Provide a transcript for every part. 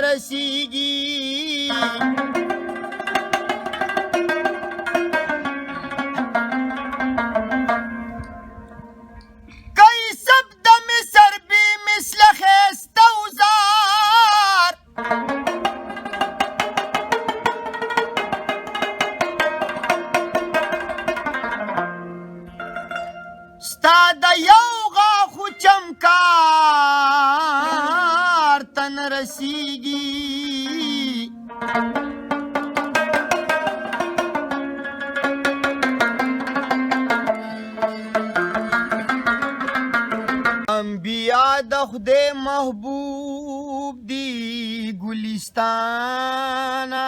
رسیږي کیسب د مصر بی مثل خیسته وزار ستا د یو غاښو چمکار تن رسیږي انبیا د خدای محبوب دی ګلستانا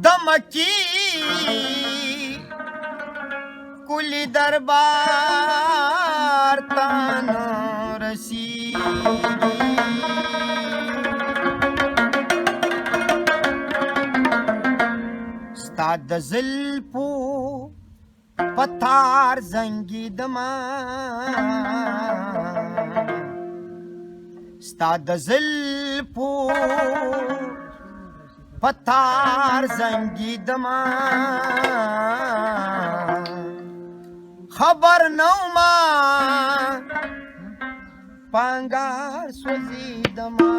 د مکی کلی دربار تن رسیږي ستا د زلفو پتار زنګېدمه ستا د زلفو پتار زنګېدمه خبر نو ما پانګار سوځېدمه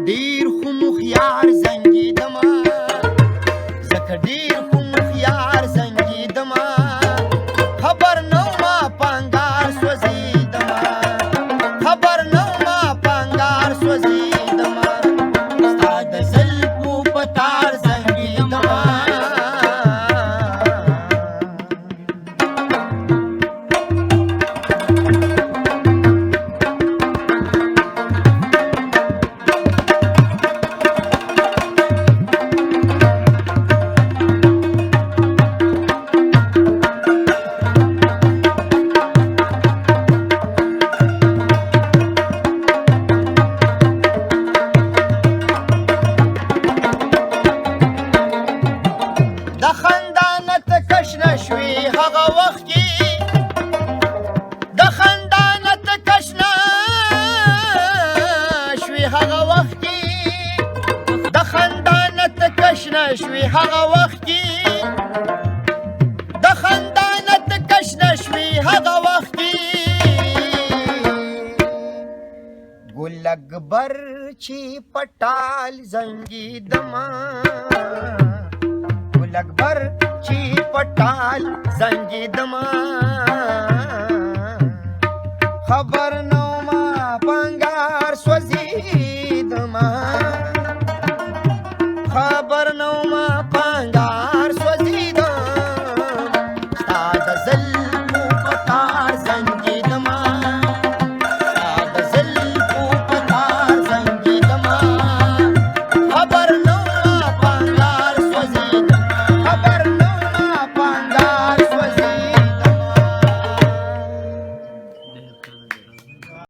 ډیر خو مخیار زنګېدمه ځکه ډیر خو مخیار زنګېدمه خبر نه ومه پانګار سوځېدمه خبر نه ومه پانګار سوځېدمه ستا د زلفو په تار زنګېدمه هغه وخت کې د خندانت کشنه شوي هغه وخت کې ګل اکبر چې پټال زنګېدمه ګل اکبر چې پټال زنګېدمه خبر نو ما پنګار سوځېدمه خبر نو ما پنګار سوځېدم ستا د زل